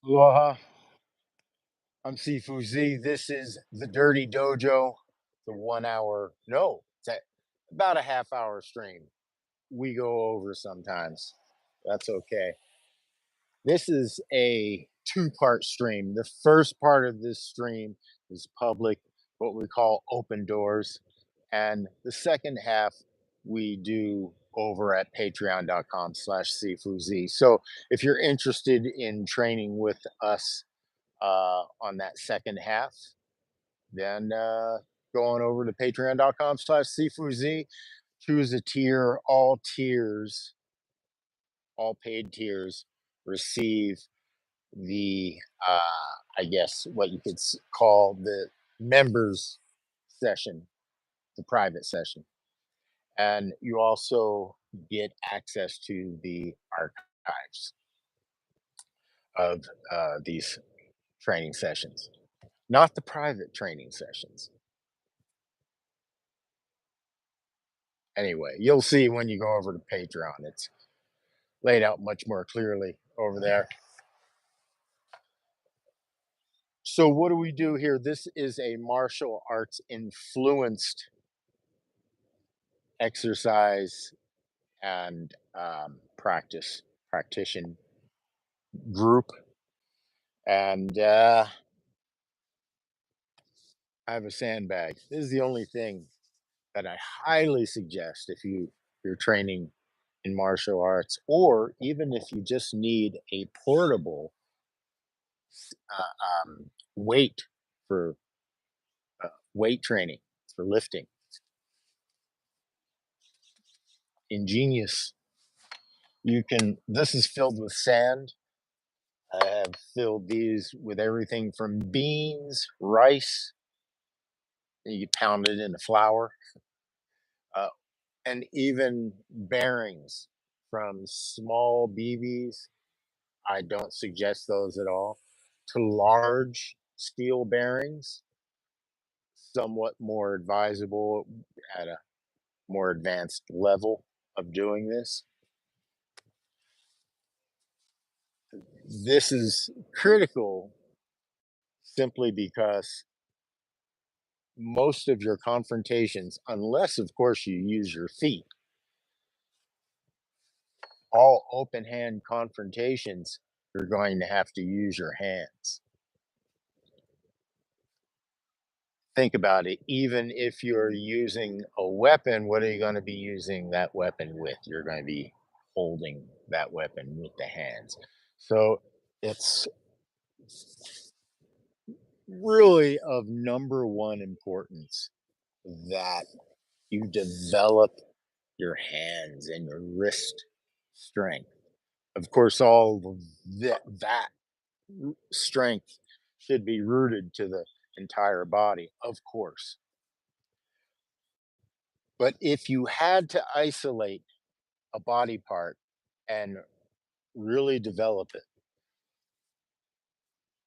Aloha, I'm Sifu Z. This is the Dirty Dojo, the 1 hour, no, it's about a half hour stream. We go over sometimes. That's okay. This is a two-part stream. The first part of this stream is public, what we call open doors. And the second half we do over at patreon.com/CFUZ. So if you're interested in training with us on that second half, then go on over to patreon.com/CFUZ, choose a tier. All tiers, all paid tiers receive the, I guess, what you could call the members session, the private session. And you also get access to the archives of these training sessions, not the private training sessions. Anyway, you'll see when you go over to Patreon. It's laid out much more clearly over there. So, what do we do here? This is a martial arts influenced exercise and practitioner group. And I have a sandbag. This is the only thing that I highly suggest if you're training in martial arts, or even if you just need a portable weight for weight training, for lifting. Ingenious. You can, this is filled with sand. I have filled these with everything from beans, rice, you pound it into flour, uh, and even bearings from small BBs. I don't suggest those at all, to large steel bearings, somewhat more advisable at a more advanced level of doing this. This is critical simply because most of your confrontations, unless of course you use your feet, all open hand confrontations, you're going to have to use your hands. Think about it. Even if you're using a weapon, what are you going to be using that weapon with? You're going to be holding that weapon with the hands. So it's really of number one importance that you develop your hands and your wrist strength. Of course, all of that strength should be rooted to the entire body, of course. But if you had to isolate a body part and really develop it,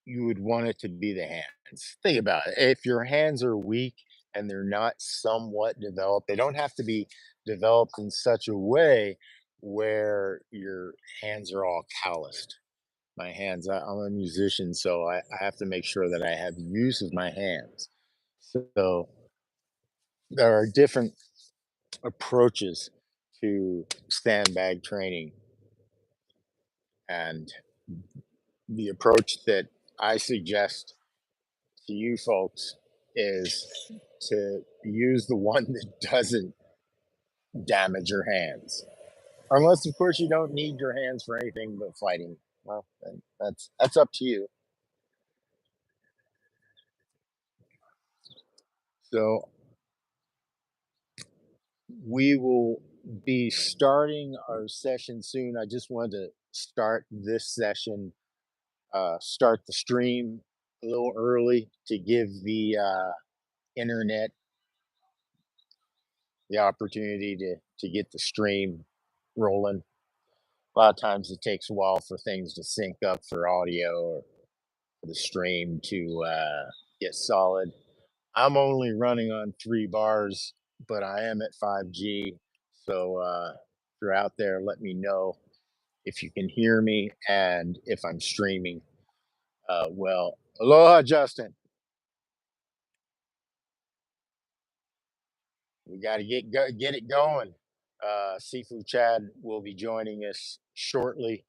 you would want it to be the hands. Think about it. If your hands are weak and they're not somewhat developed, they don't have to be developed in such a way where your hands are all calloused. My hands, I'm a musician, so I have to make sure that I have use of my hands. So there are different approaches to sandbag training. And the approach that I suggest to you folks is to use the one that doesn't damage your hands. Unless, of course, you don't need your hands for anything but fighting. Well, then that's up to you. So we will be starting our session soon. I just wanted to start this session, start the stream a little early to give the internet the opportunity to get the stream rolling. A lot of times it takes a while for things to sync up for audio or for the stream to get solid. I'm only running on 3 bars, but I am at 5G. So if you're out there, let me know if you can hear me and if I'm streaming. Well, aloha, Justin. We got to get it going. Seafood Chad will be joining us shortly.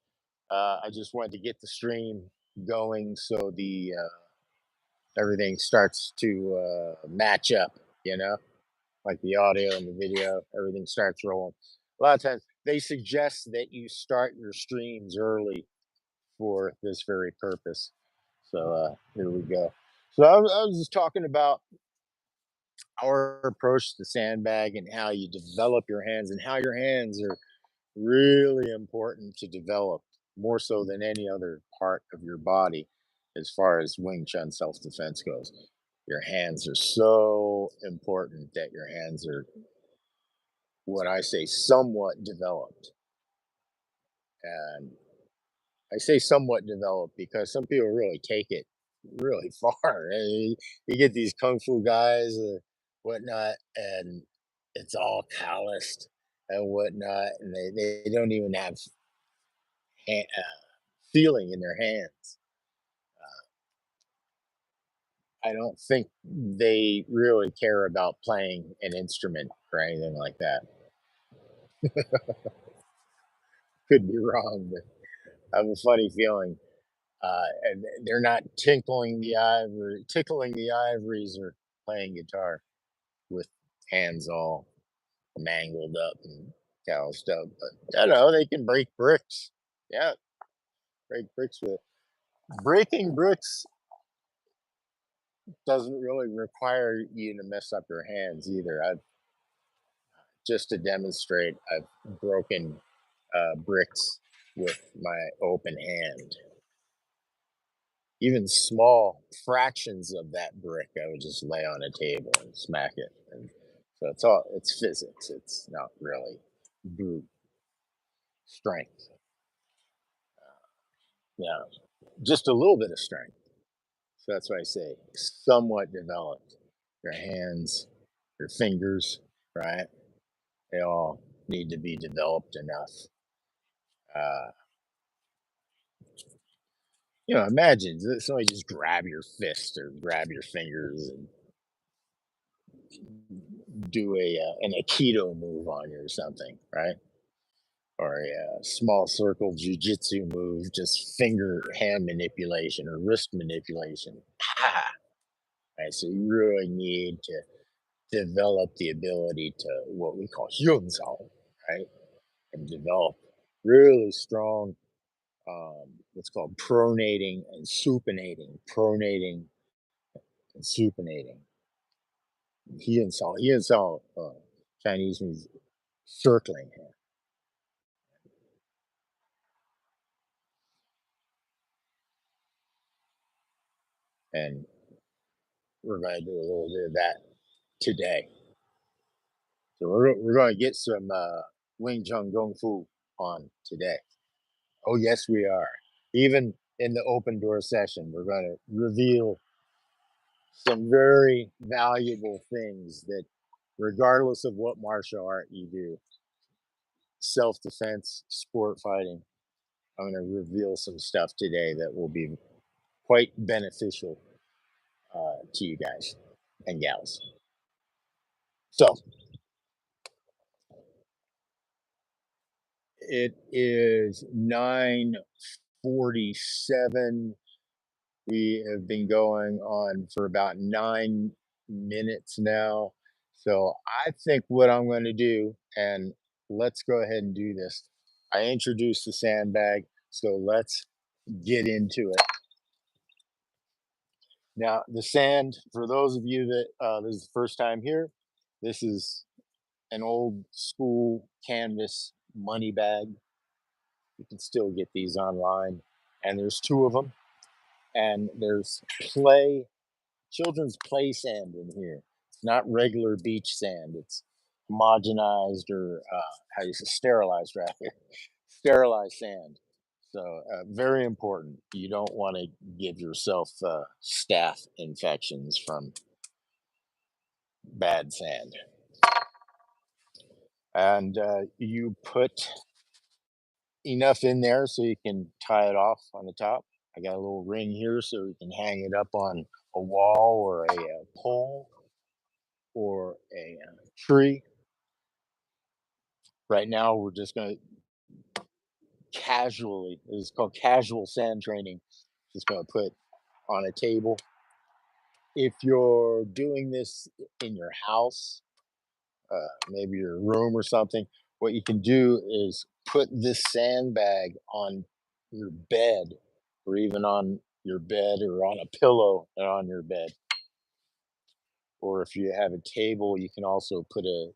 I just wanted to get the stream going so the everything starts to match up. You know, like the audio and the video, everything starts rolling. A lot of times they suggest that you start your streams early for this very purpose. So here we go. So I was just talking about our approach to sandbag and how you develop your hands and how your hands are really important to develop more so than any other part of your body as far as Wing Chun self defense goes. Your hands are so important that your hands are what I say somewhat developed. And I say somewhat developed because some people really take it really far. You get these kung fu guys, whatnot, and it's all calloused and whatnot, and they don't even have feeling in their hands. I don't think they really care about playing an instrument or anything like that. Could be wrong, but I have a funny feeling. And they're not tickling the ivories, or playing guitar with hands all mangled up and calloused up. But I don't know, they can break bricks. Yeah, break bricks with breaking bricks doesn't really require you to mess up your hands either. I've just to demonstrate, I've broken bricks with my open hand. Even small fractions of that brick, I would just lay on a table and smack it. And so it's physics. It's not really brute strength. Yeah, just a little bit of strength. So that's why I say somewhat developed. Your hands, your fingers, right? They all need to be developed enough. Uh, imagine somebody just grab your fist or grab your fingers and do an aikido move on you or something, right? Or a small circle jujitsu move, just finger hand manipulation or wrist manipulation. Right, so you really need to develop the ability to what we call hyunsao, right? And develop really strong what's called pronating and supinating, pronating and supinating. Hyunsao, Chinese means circling here. And we're going to do a little bit of that today. So we're going to get some Wing Chun Kung Fu on today. Oh, yes, we are. Even in the open door session, we're going to reveal some very valuable things that, regardless of what martial art you do, self defense, sport fighting, I'm going to reveal some stuff today that will be quite beneficial to you guys and gals. So it is 9:47. We have been going on for about 9 minutes now. So I think what I'm going to do, and let's go ahead and do this. I introduced the sandbag, so let's get into it. Now, the sand, for those of you that this is the first time here, this is an old school canvas money bag. You can still get these online, and there's two of them. And there's children's play sand in here. It's not regular beach sand. It's homogenized, or how you say sterilized, rather, sterilized sand. So very important. You don't want to give yourself staph infections from bad sand. And you put enough in there so you can tie it off on the top. I got a little ring here so we can hang it up on a wall or a, pole or a tree. Right now, we're just going to casually, it's called casual sand training. Just going to put on a table. If you're doing this in your house, maybe your room or something, what you can do is put this sandbag on your bed or even on your bed or on a pillow and on your bed. Or if you have a table, you can also put a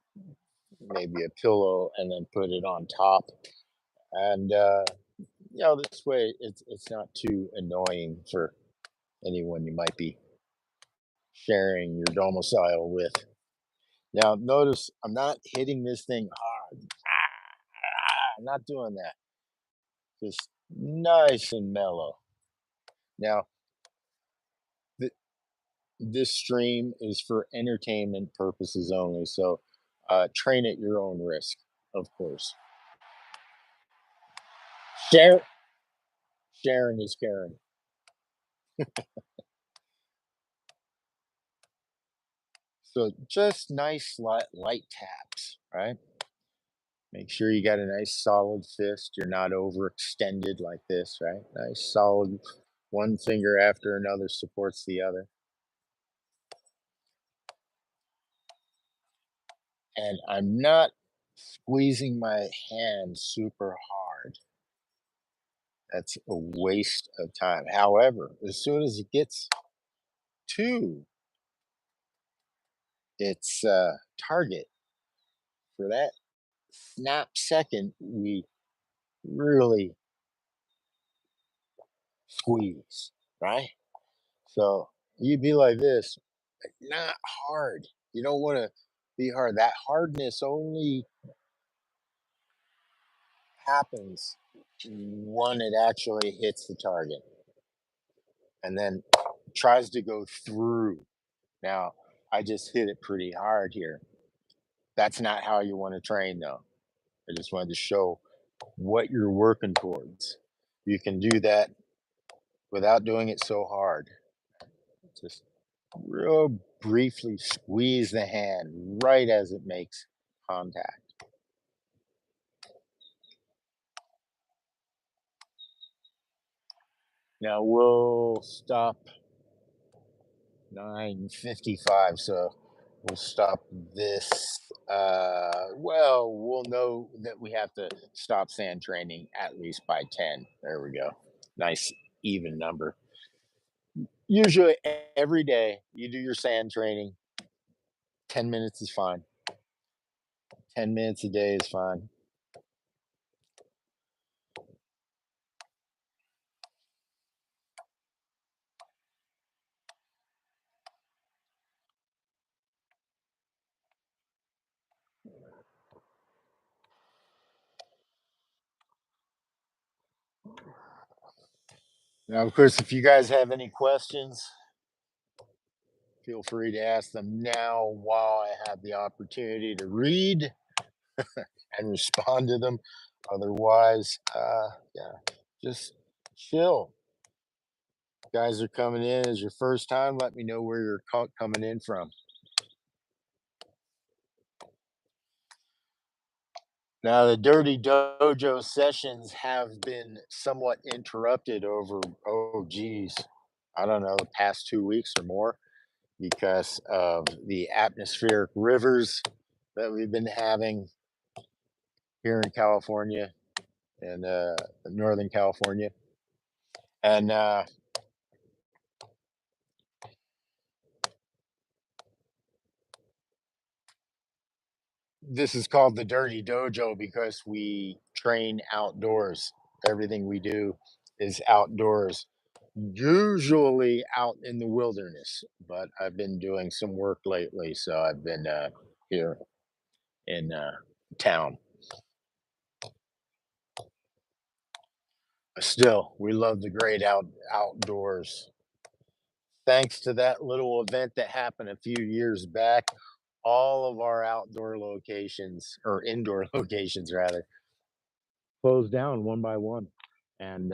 maybe a pillow and then put it on top. And this way it's not too annoying for anyone you might be sharing your domicile with. Now, notice I'm not hitting this thing hard. I'm not doing that. Just nice and mellow. Now, th- this stream is for entertainment purposes only, so train at your own risk, of course. Share, sharing is caring. So just nice light taps, right? Make sure you got a nice solid fist. You're not overextended like this, right? Nice solid one finger after another supports the other. And I'm not squeezing my hand super hard. That's a waste of time. However, as soon as it gets to its target for that snap second, we really squeeze, right? So you'd be like this, not hard. You don't want to be hard. That hardness only happens when it actually hits the target and then tries to go through. Now, I just hit it pretty hard here. That's not how you want to train, though. I just wanted to show what you're working towards. You can do that without doing it so hard. Just real briefly squeeze the hand right as it makes contact. Now we'll stop 9:55, so we'll stop this. Well, we'll know that we have to stop sand training at least by 10. There we go. Nice even number. Usually every day you do your sand training, 10 minutes is fine. 10 minutes a day is fine. Now, of course, if you guys have any questions, feel free to ask them now while I have the opportunity to read and respond to them. Otherwise, yeah, just chill. Guys are coming in as your first time. Let me know where you're coming in from. Now, the Dirty Dojo sessions have been somewhat interrupted over, oh, geez, I don't know, the past 2 weeks or more because of the atmospheric rivers that we've been having here in California and Northern California. And this is called the Dirty Dojo because we train outdoors. Everything we do is outdoors, usually out in the wilderness. But I've been doing some work lately, so I've been here in town. Still, we love the great outdoors. Thanks to that little event that happened a few years back, all of our outdoor locations or indoor locations rather closed down one by one. And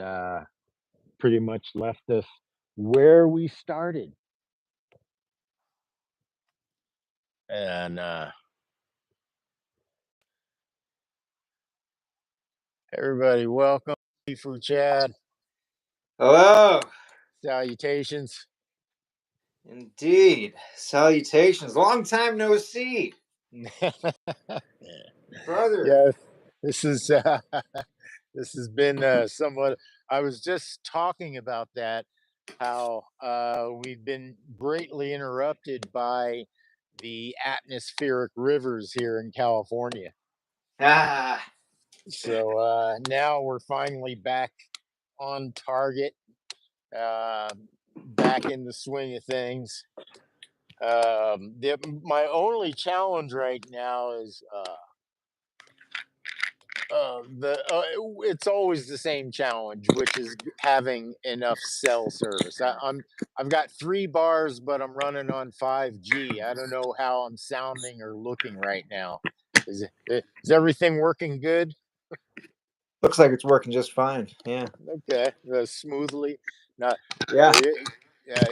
pretty much left us where we started. And everybody, welcome. Sifu Chad, Hello. salutations. Indeed. Salutations. Long time no see, brother. Yes, this is this has been somewhat. I was just talking about that, how we've been greatly interrupted by the atmospheric rivers here in California. Ah. So now we're finally back on target, uh, back in the swing of things. My only challenge right now is it's always the same challenge, which is having enough cell service. I've got 3 bars, but I'm running on 5G. I don't know how I'm sounding or looking right now. Is everything working good? Looks like it's working just fine. Yeah. Okay, smoothly. Not. Yeah. Uh,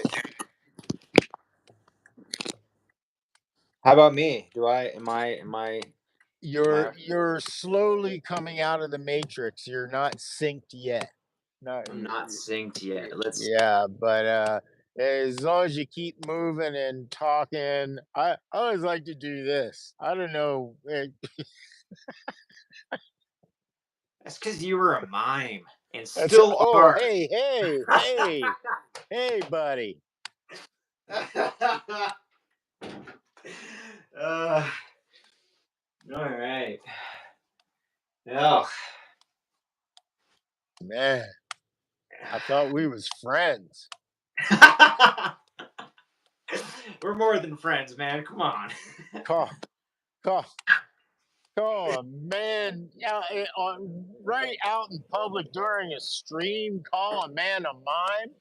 How about me? Do I am I you're slowly coming out of the matrix. You're not synced yet. No, I'm not synced yet. Let's yeah, but as long as you keep moving and talking, I always like to do this. I don't know. That's cuz you were a mime and That's still oh, are. hey, buddy. uh, all right. Oh. Man, I thought we was friends. We're more than friends, man. Come on. Call, call, call a man out right out in public during a stream. Call a man a mime.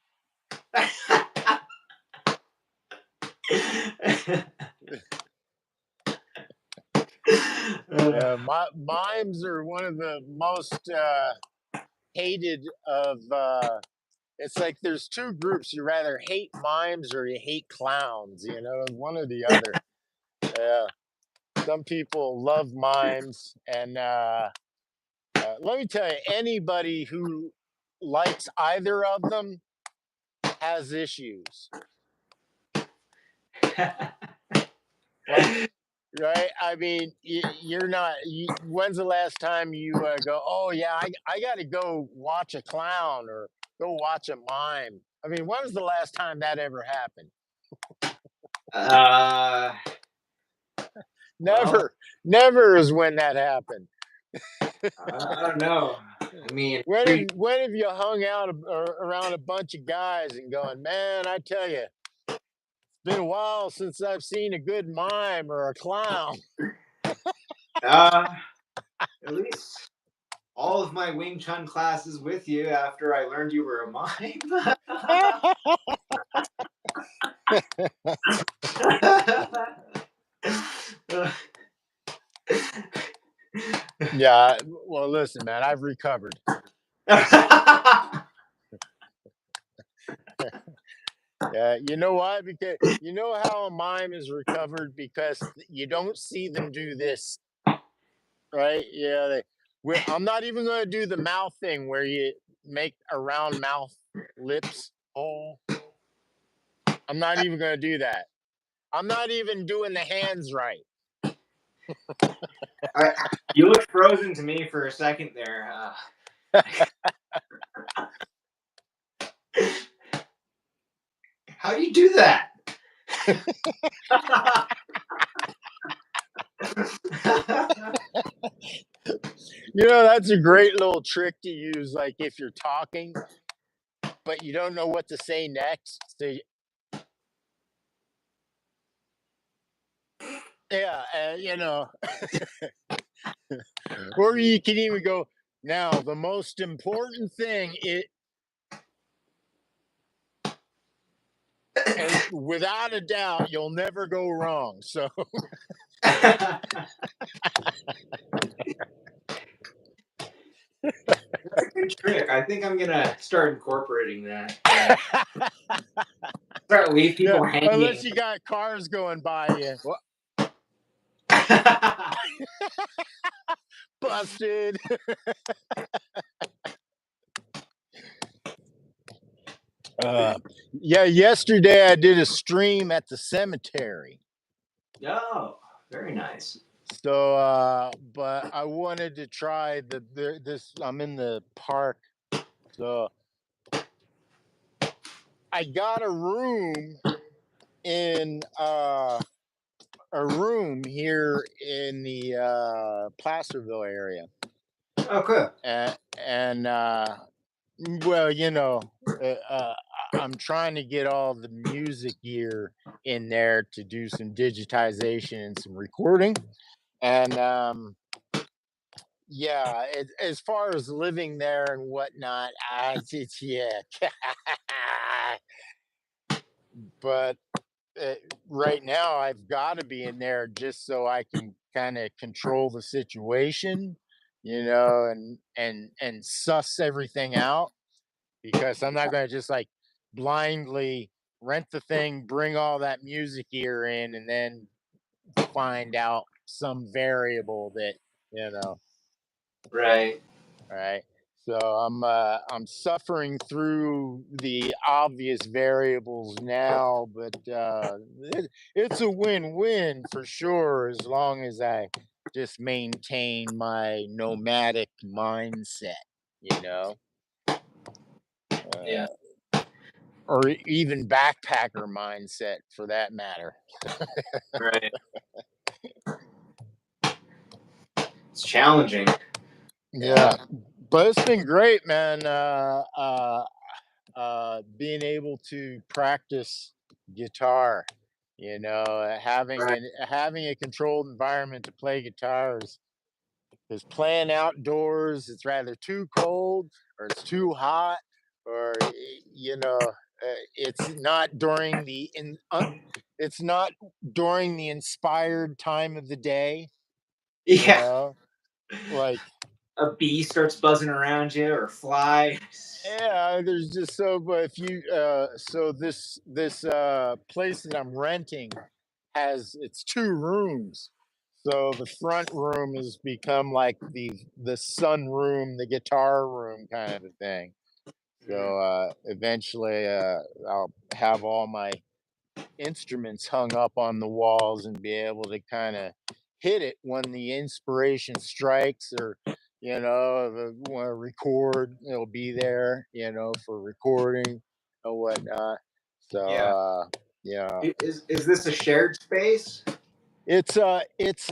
Mimes are one of the most hated of. It's like there's 2 groups. You rather hate mimes or you hate clowns. You know, one or the other. Yeah. Some people love mimes, and let me tell you, anybody who likes either of them has issues. Like, right? I mean, you're not. When's the last time you go? Oh yeah, I got to go watch a clown or go watch a mime. I mean, when was the last time that ever happened? uh, well, Never, never is when that happened. I don't know. I mean, When have you hung out around a bunch of guys and going, man? I tell you, it's been a while since I've seen a good mime or a clown. uh, at least all of my Wing Chun classes with you after I learned you were a mime. Yeah. Well, listen, man, I've recovered. Yeah, you know why? Because you know how a mime is recovered because you don't see them do this, right? Yeah, I'm not even going to do the mouth thing where you make a round mouth lips hole. I'm not even going to do that. I'm not even doing the hands right. You looked frozen to me for a second there. How do you do that? You know, that's a great little trick to use, like if you're talking, but you don't know what to say next. So, yeah, you know, or you can even go, now, the most important thing is, and without a doubt, you'll never go wrong. So, That's a good trick. I think I'm gonna start incorporating that. Yeah. Start leave Yeah, people unless hanging. you got cars going by you. Well, busted. Uh, yeah, yesterday I did a stream at the cemetery. Oh, very nice. So, but I wanted to try this. I'm in the park, so I got in a room here in the Placerville area, Oh, cool. and well, I'm trying to get all the music gear in there to do some digitization and some recording, and yeah, as far as living there and whatnot, it's yeah, but uh, right now I've got to be in there just so I can kind of control the situation, and suss everything out because I'm not going to just like blindly rent the thing, bring all that music gear in, and then find out some variable that you know. Right. Right. So I'm suffering through the obvious variables now, but it's a win-win for sure as long as I just maintain my nomadic mindset, you know, Yeah. uh, or even backpacker mindset for that matter. Right. It's challenging. Yeah, Yeah. but it's been great, man. Being able to practice guitar, Right. having a controlled environment to play guitars is playing outdoors. It's rather too cold or it's too hot or it's not during it's not during the inspired time of the day. You Yeah. know, like A bee starts buzzing around you or fly. yeah, there's just so but if you so this place that I'm renting has it's two rooms. So the front room has become like the sun room, the guitar room kind of a thing. Mhm. So eventually I'll have all my instruments hung up on the walls and be able to kind of hit it when the inspiration strikes or want to record, it'll be there, for recording or whatnot. So Yeah. yeah, Is this a shared space? it's an it's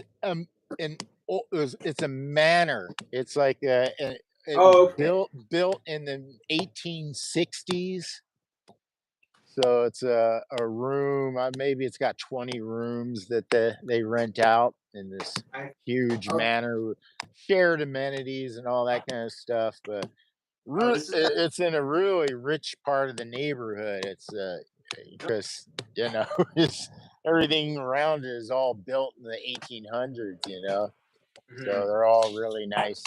a manor. It's like it was Oh, okay. built in the 1860s. So it's a room. Maybe it's got 20 rooms that they rent out in this I huge oh manor with shared amenities and all that kind of stuff. But oh this is it's in a really rich part of the neighborhood. It's because it's everything around it is all built in the 1800s. So mhm. they're all really nice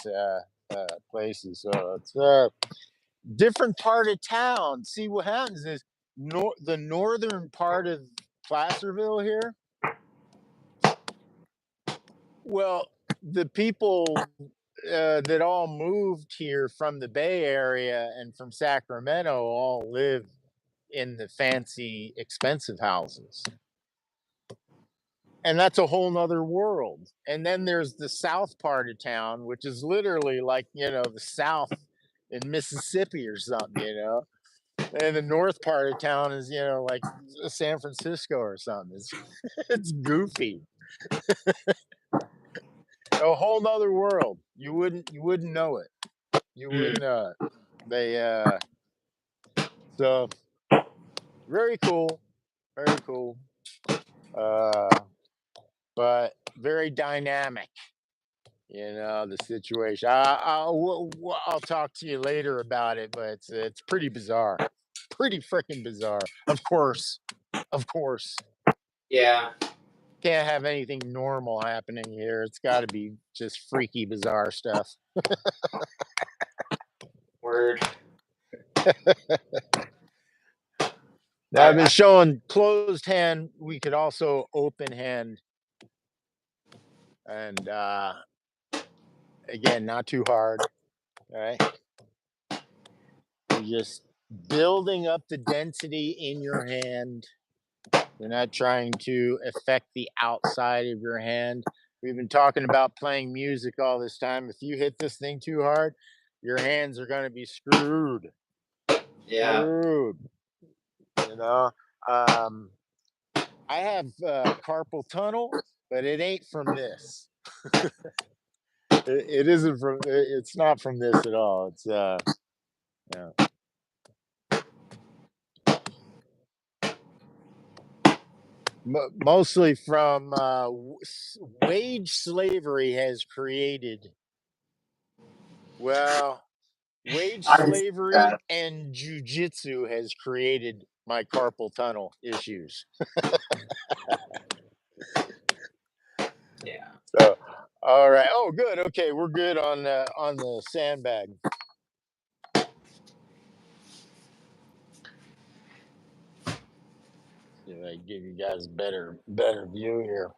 places. So it's different part of town. See what happens is the northern part of Placerville here. Well, the people that all moved here from the Bay Area and from Sacramento all live in the fancy, expensive houses. And that's a whole nother world. And then there's the south part of town, which is literally like, the south in Mississippi or something. And the north part of town is, like San Francisco or something. It's it's goofy. A whole nother world. You wouldn't know it. You Mm. wouldn't know it. They so very cool. Very cool. Uh but very dynamic, the situation. I'll talk to you later about it, but it's pretty bizarre. Pretty freaking bizarre. Of course. Of course. Yeah. Can't have anything normal happening here. It's got to be just freaky, bizarre stuff. Word. Now I've been I showing closed hand. We could also open hand, and again, not too hard. All right, you're just building up the density in your hand. You're not trying to affect the outside of your hand. We've been talking about playing music all this time. If you hit this thing too hard, your hands are going to be screwed. yeah. Screwed. You know, um, I have carpal tunnel, but it ain't from this. It isn't from. It's not from this at all. It's yeah. Mostly from wage slavery has created. Well, wage I can see slavery that. and jujitsu has created my carpal tunnel issues. Yeah. So, all right. Oh, good. Okay, we're good on the sandbag. See if I can give you guys a better view here.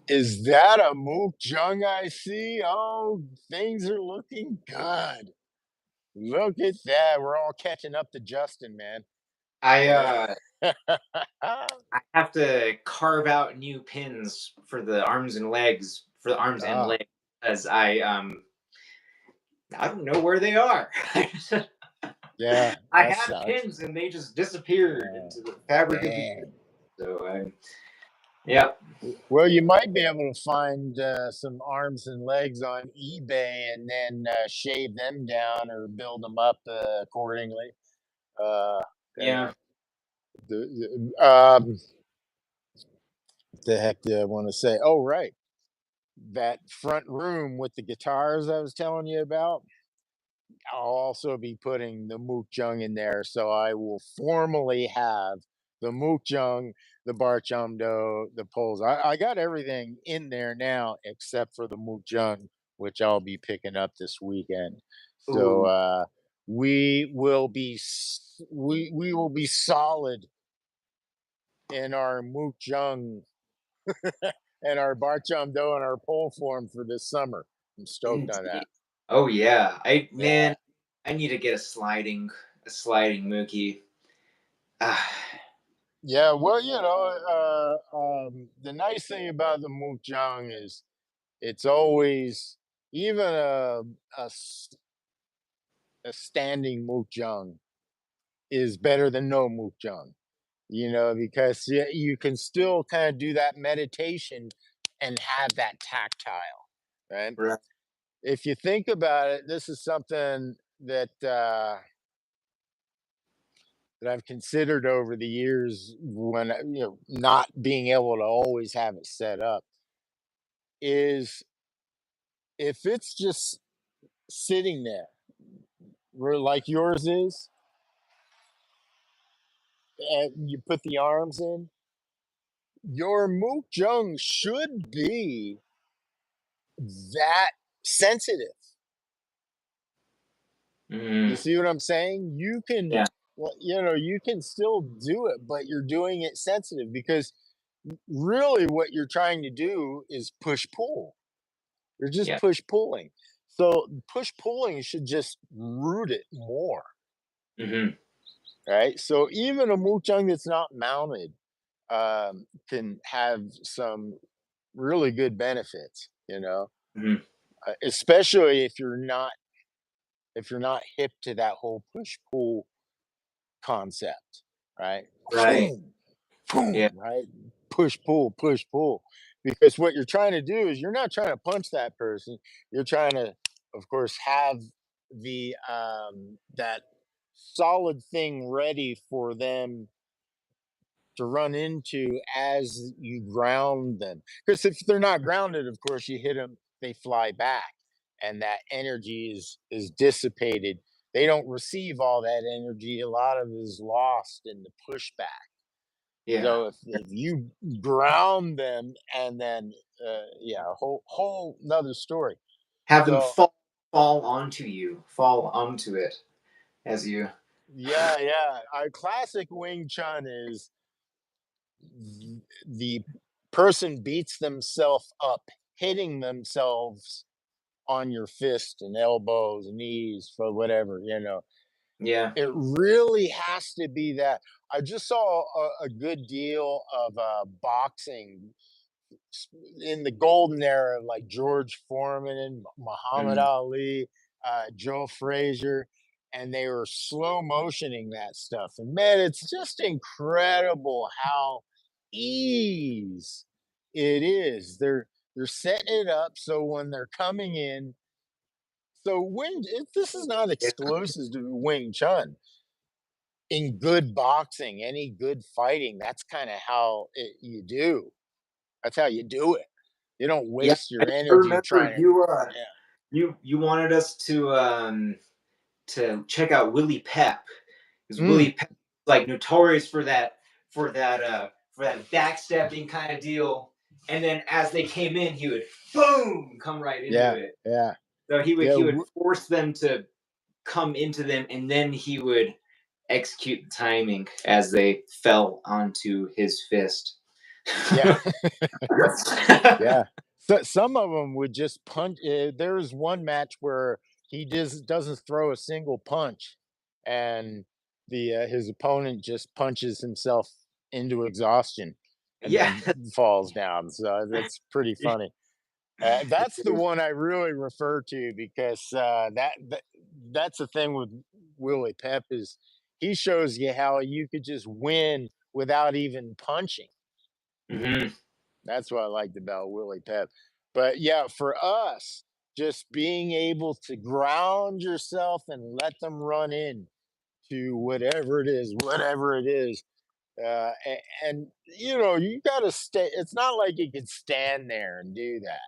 Is that a Mook Jung I see? Oh, things are looking good. Look at that. We're all catching up to Justin, man. I Yeah. I have to carve out new pins for the arms and legs for the arms and Ah, legs as I don't know where they are. yeah, I that had sucks. pins and they just disappeared into the fabric of the Dang. so I yeah. Well, you might be able to find some arms and legs on eBay and then shave them down or build them up accordingly. Uh, you Yeah. know, the heck do I want to say? Oh, right. That front room with the guitars I was telling you about. I'll also be putting the Mook Jung in there. So I will formally have the Mook Jung, the Barchamdo, the poles. I got everything in there now except for the Mook Jung, which I'll be picking up this weekend. So Ooh. we will be solid in our Mook Jung and our Barchamdo and our pole form for this summer. I'm stoked on that. Indeed. Oh yeah. I Yeah. man, I need to get a sliding Mookie. Ah, Yeah, well, the nice thing about the Mukjang is it's always even a standing Mukjang is better than no Mukjang. Because you can still kind of do that meditation and have that tactile, right? right. If you think about it, this is something that I've considered over the years when not being able to always have it set up is if it's just sitting there where like yours is and you put the arms in, your Mook Jung should be that sensitive. Mm, You see what I'm saying? You can, yeah. well, you can still do it, but you're doing it sensitive because really what you're trying to do is push pull. You're just Yeah. push pulling. So push pulling should just root it more. Hmm. Right. So even a Mukjang that's not mounted can have some really good benefits, Hmm. especially if you're not hip to that whole push pull concept, right? Right. Boom, Yeah. boom, right? Push pull. Because what you're trying to do is you're not trying to punch that person. You're trying to, of course, have the that solid thing ready for them to run into as you ground them. Because if they're not grounded, of course, you hit them, they fly back, and that energy is dissipated. They don't receive all that energy. A lot of it is lost in the pushback. Yeah. So if you ground them and then yeah, a whole another story. Have them So fall onto you, fall onto it as you. yeah, yeah. Our classic Wing Chun is the person beats themselves up, hitting themselves on your fist and elbows, knees, for whatever, you know. Yeah. It really has to be that. I just saw a good deal of boxing in the golden era, like George Foreman and Muhammad Mm, Ali, Joe Frazier, and they were slow motioning that stuff. And man, it's just incredible how ease it is. They're setting it up so when they're coming in. So this is not yeah. exclusive to Wing Chun. In good boxing, any good fighting, that's kind of how you do. That's how you do it. You don't Yeah. waste I your energy remember trying to. you Yeah. you wanted us to check out Willie Pep, because Mm, Willie Pep is like notorious for that backstepping kind of deal. And then as they came in, he would boom come right into yeah, it. yeah, So yeah, he would force them to come into them, and then he would execute the timing as they fell onto his fist. yeah, yeah. So some of them would just punch. There was one match where he just doesn't throw a single punch, and the his opponent just punches himself into exhaustion, and Yeah. then falls down. So that's pretty funny. That's the one I really refer to because that's the thing with Willie Pep is he shows you how you could just win without even punching. Hmm. That's what I liked about Willie Pep. But yeah, for us, just being able to ground yourself and let them run in to whatever it is. And you know, you got to stay. It's not like you can stand there and do that.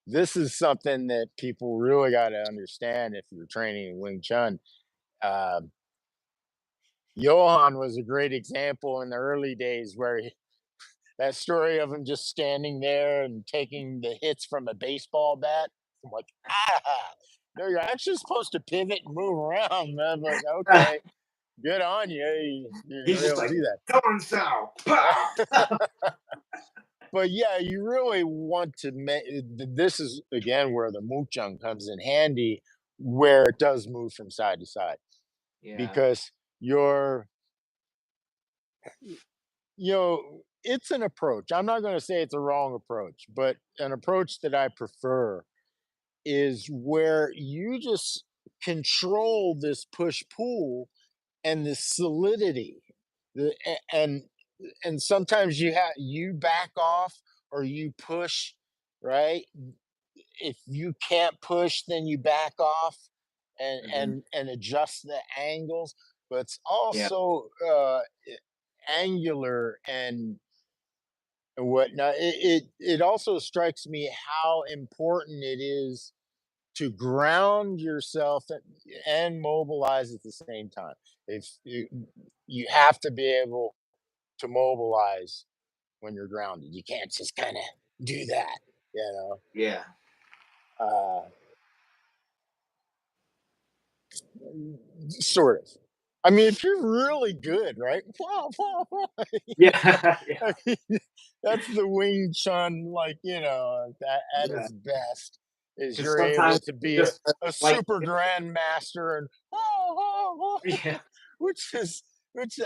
This is something that people really got to understand if you're training in Wing Chun. Um, Johan was a great example in the early days where that story of him just standing there and taking the hits from a baseball bat. I'm like, ah, no, you're actually supposed to pivot and move around. Man. I'm like, okay, good on you. He's You're just able to like, do so so. Pow! that. But yeah, you really want to. This is again where the Mukjang comes in handy, where it does move from side to side Yeah. because you're, it's an approach. I'm not going to say it's a wrong approach, but an approach that I prefer is where you just control this push pull and the solidity. And sometimes you back off or you push, right? If you can't push, then you back off Hmm. and adjust the angles. But it's Yeah. also angular and whatnot. It also strikes me how important it is to ground yourself and mobilize at the same time. If you have to be able to mobilize when you're grounded. You can't just kind of do that, you know. Yeah. Uh, Sort of. I mean, if you're really good, right? You know, Yeah. I Yeah. mean, that's the Wing Chun, like, at Yeah. its best, is Because you're able sometimes to be just a like, super grandmaster and yeah. which is which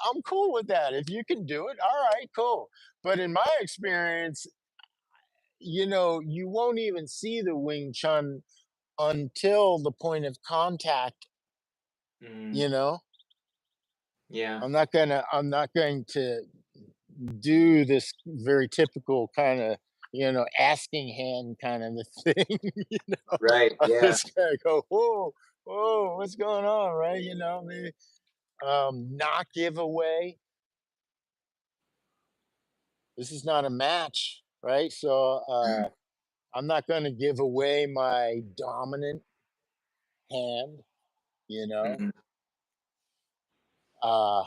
I'm cool with that. If you can do it, all right, cool. But in my experience, you won't even see the Wing Chun until the point of contact, Mm, you know. yeah. I'm not going to do this very typical kind of, asking hand kind of a thing, Right. I'm Yeah. just gonna go, whoa, whoa, what's going on, right? Maybe not give away. This is not a match, right? So I'm not gonna give away my dominant hand, you know. Mm-hmm. Uh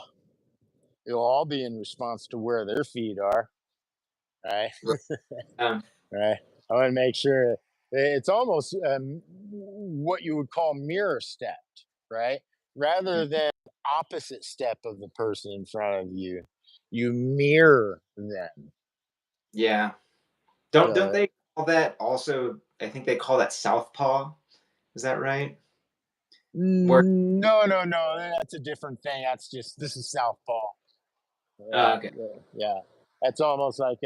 It'll all be in response to where their feet are, right? Right. Um, Right. I want to make sure it's almost what you would call mirror stepped, right? Rather than opposite step of the person in front of you, you mirror them. yeah. Don't So they call that also? I think they call that southpaw. Is that right? Where? no, no, no, that's a different thing. That's just this is southpaw. Yeah, Okay. yeah, yeah. That's almost like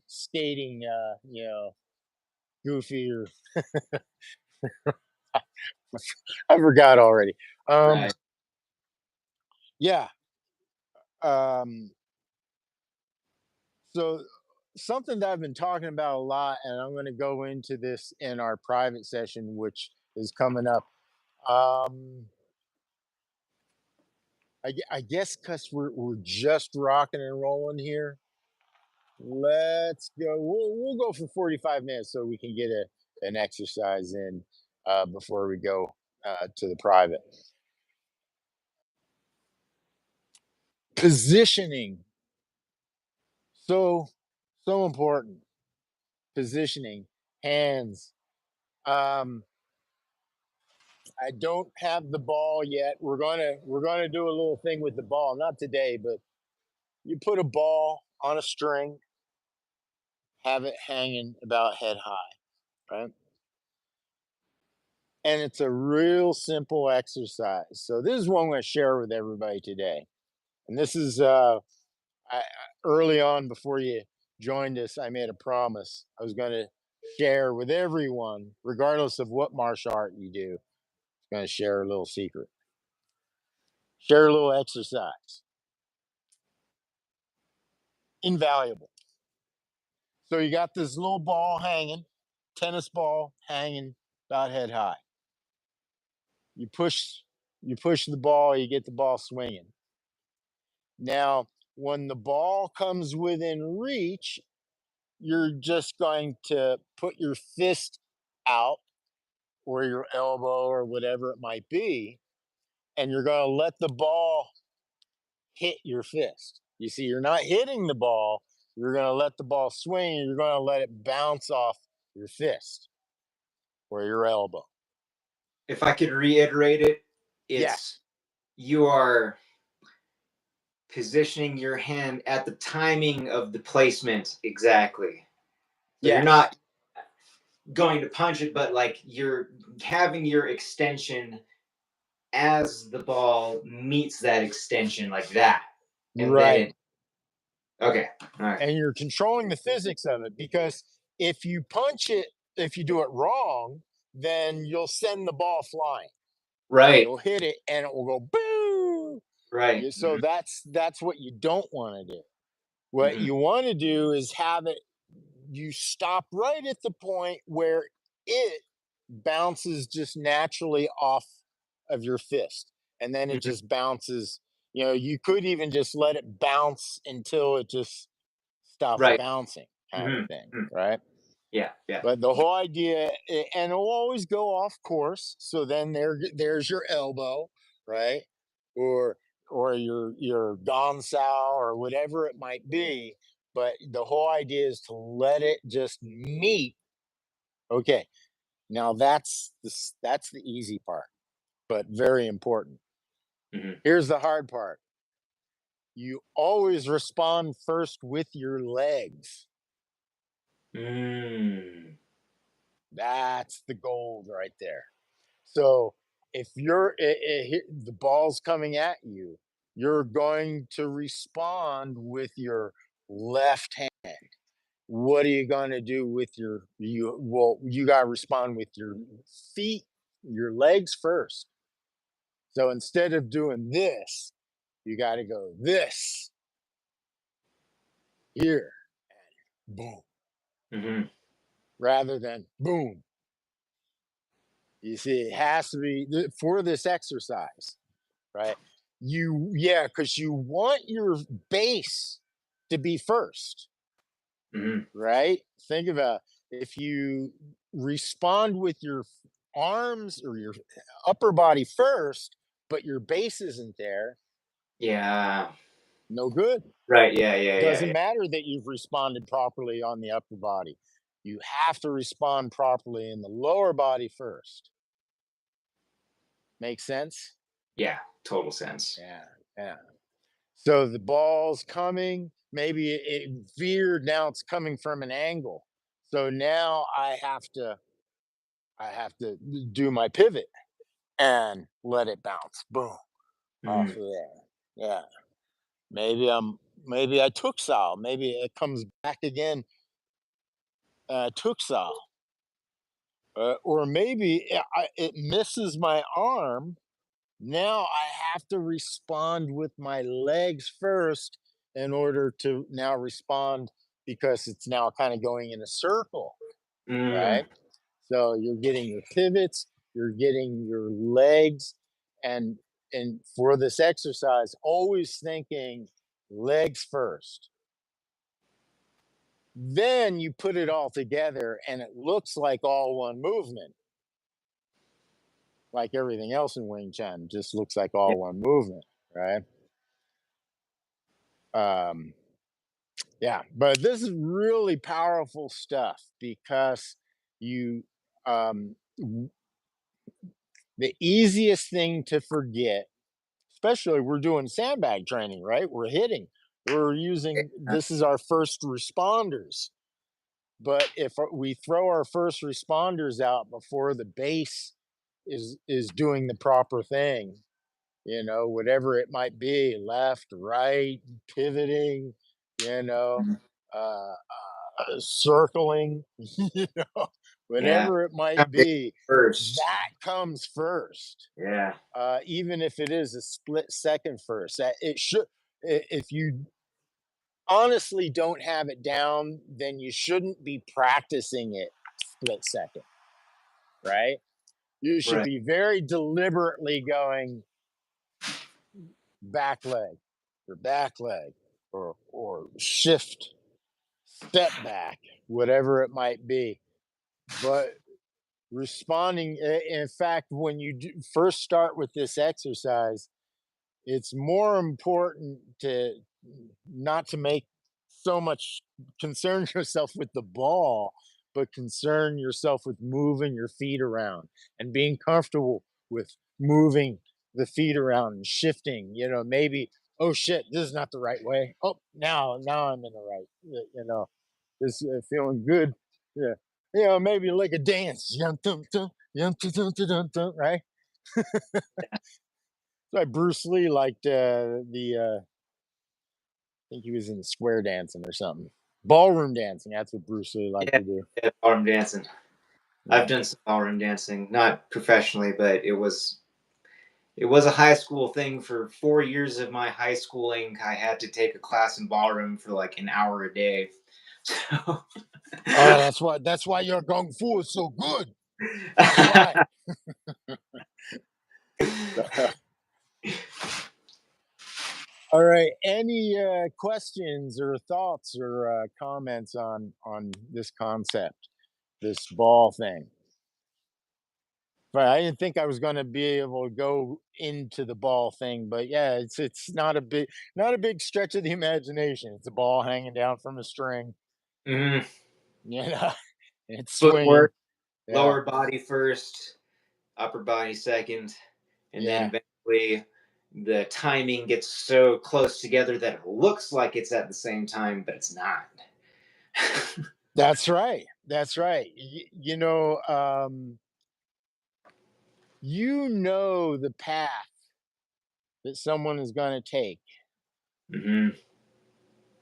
skating. Goofy or I forgot already. Um, Right. yeah. Um, so something that I've been talking about a lot, and I'm going to go into this in our private session, which is coming up. Um, I guess because we're just rocking and rolling here. Let's go. We'll go for 45 minutes so we can get an exercise in before we go to the private. Positioning, so so important. Positioning, hands. Um, I don't have the ball yet. We're gonna do a little thing with the ball. Not today, but you put a ball on a string, have it hanging about head high, right? And it's a real simple exercise. So this is one I'm going to share with everybody today. And this is early on before you joined us. I made a promise I was going to share with everyone, regardless of what martial art you do. I'm going to share a little secret, share a little exercise. Invaluable. So you got this little ball hanging, tennis ball hanging about head high. You push, you push the ball, you get the ball swinging. Now, when the ball comes within reach, you're just going to put your fist out or your elbow or whatever it might be, and you're going to let the ball hit your fist. You see, you're not hitting the ball, you're going to let the ball swing, and you're going to let it bounce off your fist or your elbow. If I could reiterate it, it's Yes, you are positioning your hand at the timing of the placement exactly. So you're yes, not going to punch it, but like you're having your extension as the ball meets that extension like that. And then right. it okay. All right. And you're controlling the physics of it because if you punch it, if you do it wrong, then you'll send the ball flying. Right. You'll hit it and it will go boo. Right. So that's what you don't want to do. What Mm-hmm. you want to do is have it, you stop right at the point where it bounces just naturally off of your fist. And then it Mm-hmm. just bounces. You could even just let it bounce until it just stops Right. bouncing, kind of thing, Mm-hmm. right? Yeah. Yeah. But the whole idea, and it'll always go off course. So then there's your elbow, right? Or your gonsao or whatever it might be. But the whole idea is to let it just meet. Okay, now that's the easy part, but very important. Mm-hmm. Here's the hard part. You always respond first with your legs. Mm. That's the gold right there. So if the ball's coming at you, you're going to respond with your left hand. What are you going to do with you got to respond with your feet, your legs first. So instead of doing this, you got to go this here, boom, Mm-hmm. rather than boom. You see, it has to be for this exercise, right? Yeah, because you want your base to be first, Mm-hmm. right? Think about if you respond with your arms or your upper body first, but your base isn't there, Yeah. No good. Right. Yeah. Yeah. Yeah. Doesn't Yeah. matter that you've responded properly on the upper body. You have to respond properly in the lower body first. Make sense? Yeah. Total sense. Yeah. Yeah. So the ball's coming, maybe it veered, now it's coming from an angle. So now I have to do my pivot and let it bounce. Boom. Off Mm, of there. Yeah. Maybe maybe I took Sal. Maybe it comes back again, took Sal. Or maybe it misses my arm. Now I have to respond with my legs first in order to now respond because it's now kind of going in a circle, mm, right? So you're getting your pivots, you're getting your legs, and for this exercise, always thinking legs first. Then you put it all together and it looks like all one movement, like everything else in Wing Chun, just looks like yeah. all one movement, right? Um, yeah, but this is really powerful stuff because you, um, the easiest thing to forget, especially we're doing sandbag training, right? We're hitting, we're using, this is our first responders. But if we throw our first responders out before the base is doing the proper thing, whatever it might be, left, right, pivoting, you know, Mm, circling, yeah. whatever it might Foundation be, first. that comes first. Yeah. Even if it is a split second first, that it should. If you honestly don't have it down, then you shouldn't be practicing it split second, right? You should Right. be very deliberately going back leg, or shift, step back, whatever it might be. But responding, in fact, when you first start with this exercise, it's more important to not to make so much concern yourself with the ball, but concern yourself with moving your feet around and being comfortable with moving the feet around and shifting. Maybe, oh shit, this is not the right way. Oh, now I'm in the right. This feeling good. Yeah, maybe like a dance. Yum, dum, dum, yum, dum, dum, dum, dum, dum, right? Like Bruce Lee liked I think he was in the square dancing or something. Ballroom dancing. That's what Bruce Lee liked Yeah. to do. Yeah. Ballroom dancing. I've Yeah. done some ballroom dancing, not professionally, but it was a high school thing. For 4 years of my high schooling, I had to take a class in ballroom for like an hour a day. So Oh, that's why your kung fu is so good. That's why. All right. Any questions or thoughts or comments on this concept, this ball thing? But I didn't think I was going to be able to go into the ball thing, but yeah, it's not a big stretch of the imagination. It's a ball hanging down from a string, Mhm. you know, it's swinging. Footwork, Yeah, lower body first, upper body second, and then yeah, eventually the timing gets so close together that it looks like it's at the same time, but it's not. that's right. That's right. The path that someone is going to take, Hmm.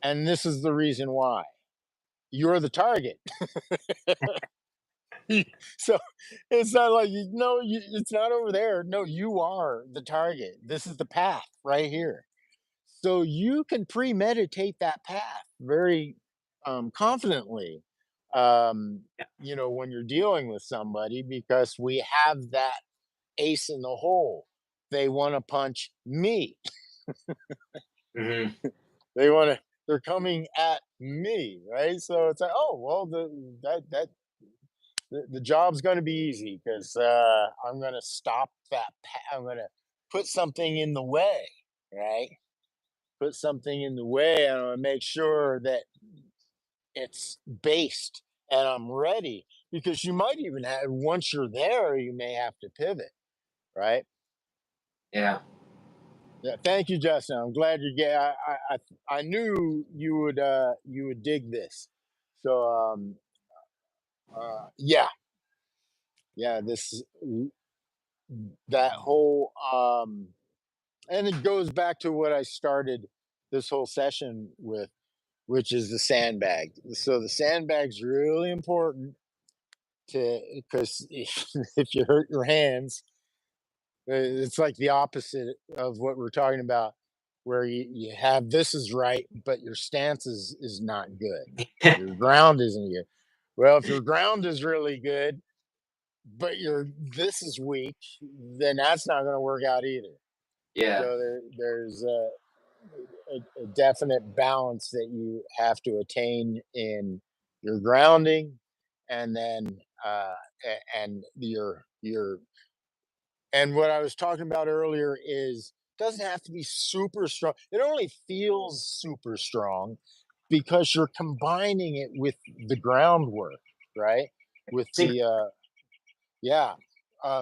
and this is the reason why you're the target. So it's not like it's not over there. No, you are the target. This is the path right here. So you can premeditate that path very confidently. When you're dealing with somebody, because we have that ace in the hole. They want to punch me. Hmm. They're coming at me, right? So it's like, oh well, the job's going to be easy because I'm going to stop that. I'm going to put something in the way, right? put something in the way, and I want to make sure that it's based and I'm ready, because you might even have, once you're there, you may have to pivot, right? Yeah. Yeah, thank you, Justin. I'm glad you get. I knew you would dig this. So yeah, yeah. This that whole and it goes back to what I started this whole session with, which is the sandbag. So the sandbag's really important to, because if you hurt your hands, it's like the opposite of what we're talking about, where you have this is right, but your stance is not good. Your ground isn't good. Well, if your ground is really good, but your this is weak, then that's not going to work out either. Yeah. So there's a definite balance that you have to attain in your grounding, and then and your and what I was talking about earlier is, doesn't have to be super strong. It only feels super strong because you're combining it with the groundwork, right? With Sync. the yeah.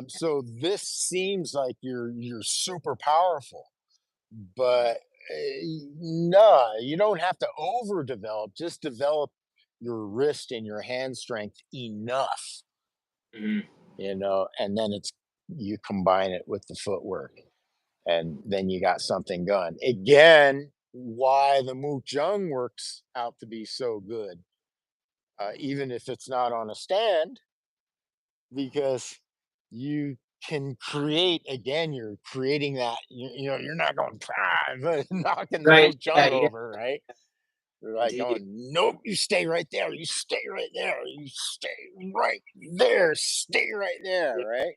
So this seems like you're super powerful, but no, you don't have to overdevelop. Just develop your wrist and your hand strength enough, Mhm. and then it's you combine it with the footwork, and then you got something going. Again, why the Mook Jung works out to be so good, even if it's not on a stand, because you can create, again, you're creating that, you're not going knocking the Right. Mook Yeah. Jung Yeah. over, right? You're like Indeed. going, nope, you stay right there, you stay right there, you stay right there, stay right there, Yeah. right?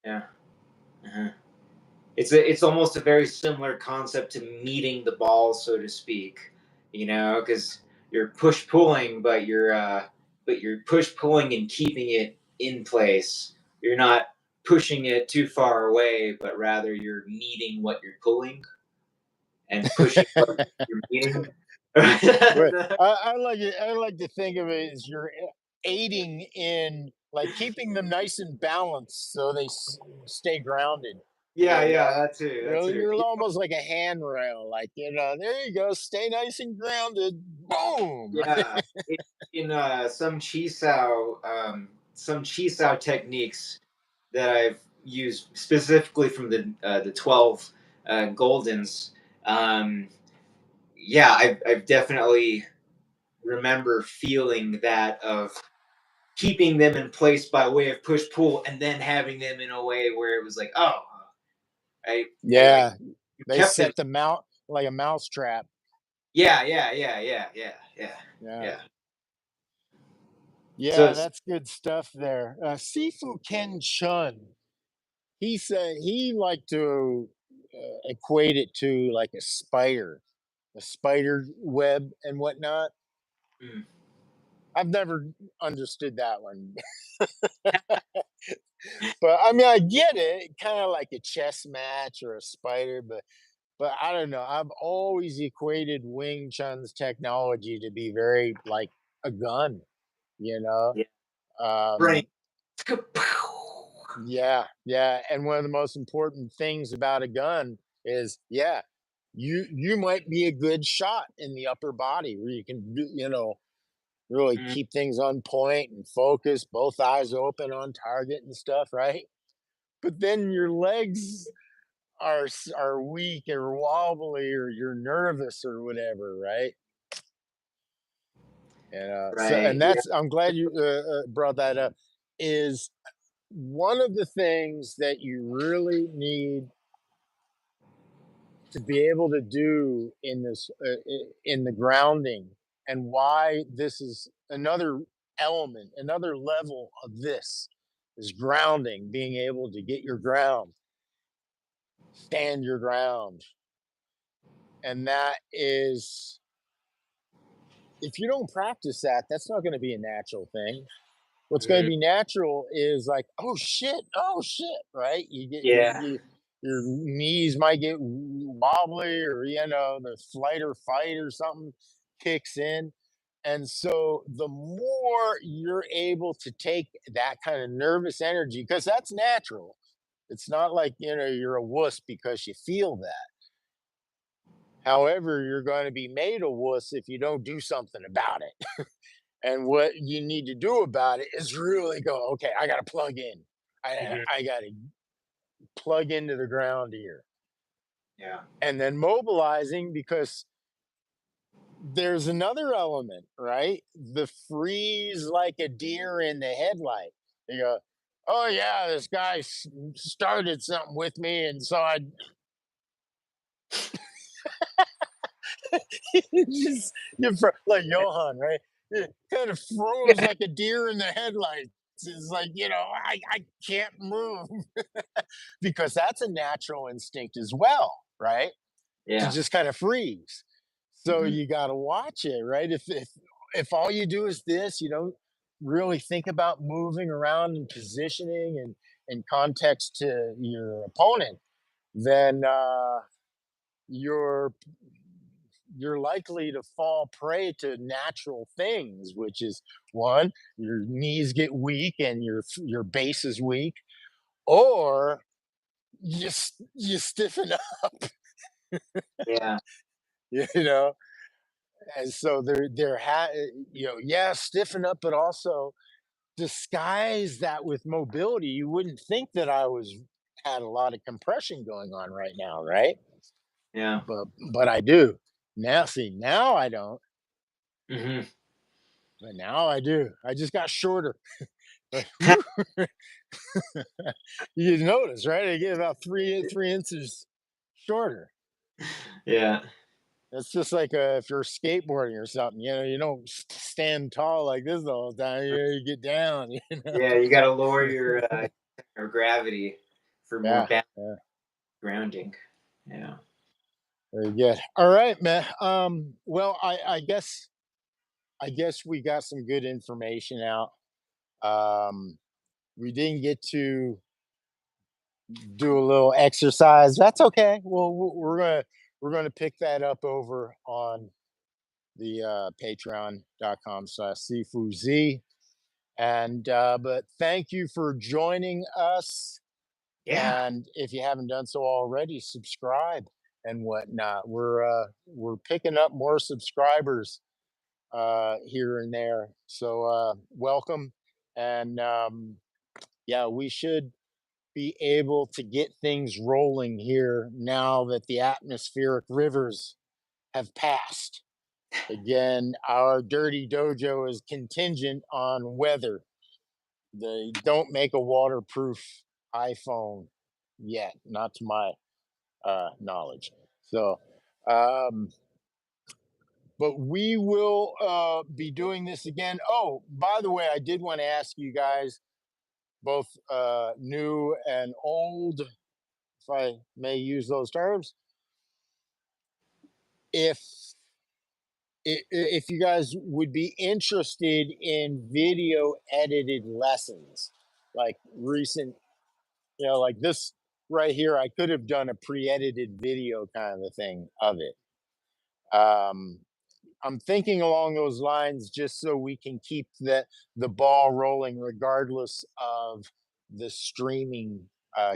Yeah. Uh-huh. It's almost a very similar concept to meeting the ball, so to speak. Because you're push pulling, but you're push pulling and keeping it in place. You're not pushing it too far away, but rather you're meeting what you're pulling and pushing what you're meeting. But I like it. I like to think of it as you're aiding in, like, keeping them nice and balanced so they stay grounded. Yeah, You yeah, know, that too, that too. you're almost like a handrail. Like, there you go, stay nice and grounded. Boom. Yeah, in, some Chisao techniques that I've used specifically from the 12 Goldens. Um, yeah, I've definitely remember feeling that of keeping them in place by way of push pull, and then having them in a way where it was like, oh, I like Yeah, you they kept them. set them out like a mouse trap. Yeah, yeah, yeah, yeah, yeah, yeah, Yeah. yeah. So Yeah, that's good stuff there. Sifu Ken Chun, he said he liked to equate it to like a spider web and whatnot. mm, I've never understood that one, but I mean, I get it, kind of like a chess match or a spider, but I don't know. I've always equated Wing Chun's technology to be very like a gun, you know. yeah, brain. Um, Yeah, yeah, and one of the most important things about a gun is, yeah, you might be a good shot in the upper body where you can really Mm, keep things on point and focus, both eyes open on target and stuff, right? But then your legs are weak or wobbly, or you're nervous or whatever, right? And right. Yeah. that's, I'm glad you brought that up. Is one of the things that you really need to be able to do in this in the grounding, and why this is another element, another level of this, is grounding, being able to get your ground, stand your ground. And that is, if you don't practice that, that's not going to be a natural thing. What's going to Mm, be natural is like, oh shit, right? You get yeah. your knees might get wobbly, or the flight or fight or something kicks in. And so the more you're able to take that kind of nervous energy, because that's natural. It's not like you're a wuss because you feel that. However, you're going to be made a wuss if you don't do something about it. And what you need to do about it is really go, okay, I got to plug in. Mhm. I got to plug into the ground here. Yeah. And then mobilizing, because there's another element, right? The freeze like a deer in the headlight. You go, oh yeah, this guy started something with me, and so I just like Johan, right? It kind of froze like a deer in the headlights. It's like I can't move because that's a natural instinct as well, right? To Yeah. just kind of freeze. So Mhm. you got to watch it, right? If all you do is this, you don't really think about moving around and positioning and in context to your opponent, then you're you're likely to fall prey to natural things, which is one, your knees get weak and your base is weak, or you stiffen up, Yeah. you know. And so yeah, stiffen up, but also disguise that with mobility. You wouldn't think that I was had a lot of compression going on right now, right? Yeah. But I do. Now see, now I don't, Mhm. but now I do. I just got shorter. Like, whew. You notice, right? I get about three inches shorter. Yeah. It's just like if you're skateboarding or something, you don't stand tall like this the whole time. You get down, Yeah, you gotta lower your, center of gravity for more Yeah, yeah, grounding. Yeah. very good. All right, man. Well, I guess we got some good information out. We didn't get to do a little exercise. That's okay. Well, we're gonna pick that up over on the patreon.com/cfuz. And but thank you for joining us. Yeah. And if you haven't done so already, subscribe and whatnot. We're picking up more subscribers here and there. So welcome. And yeah, we should be able to get things rolling here now that the atmospheric rivers have passed. Again, our dirty dojo is contingent on weather. They don't make a waterproof iPhone yet, not to my knowledge. So, um, but we will be doing this again. Oh, by the way, I did want to ask you guys, both new and old, if I may use those terms, if if you guys would be interested in video edited lessons, like recent, like this right here, I could have done a pre-edited video kind of a thing of it. Um, I'm thinking along those lines, just so we can keep the ball rolling, regardless of the streaming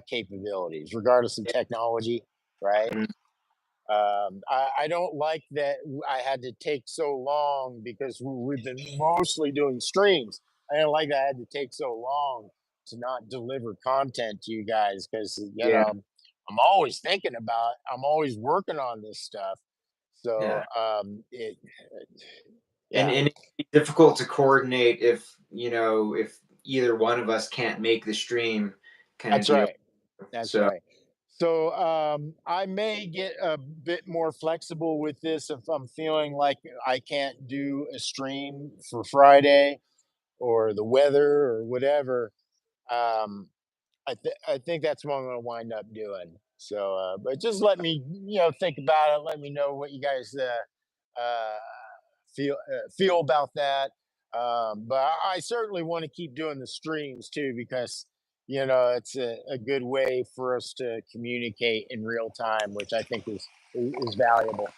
capabilities, regardless of Yeah. technology, right? Mhm. I don't like that I had to take so long because we've been mostly doing streams. I don't like that I had to take so long to not deliver content to you guys because Yeah. I'm always thinking about, I'm always working on this stuff. So Yeah. yeah, And it'd be difficult to coordinate if, if either one of us can't make the stream kinda that's deal. right. That's So, right. So I may get a bit more flexible with this if I'm feeling like I can't do a stream for Friday or the weather or whatever. Um, I think that's what I'm going to wind up doing. So, but just let me think about it. Let me know what you guys feel about that. But I certainly want to keep doing the streams too because it's a good way for us to communicate in real time, which I think is valuable.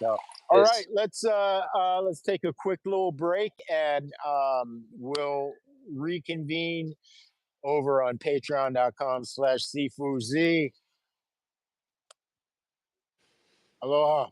So, all right, Is let's take a quick little break, and we'll reconvene over on patreon.com/C4Z. Aloha.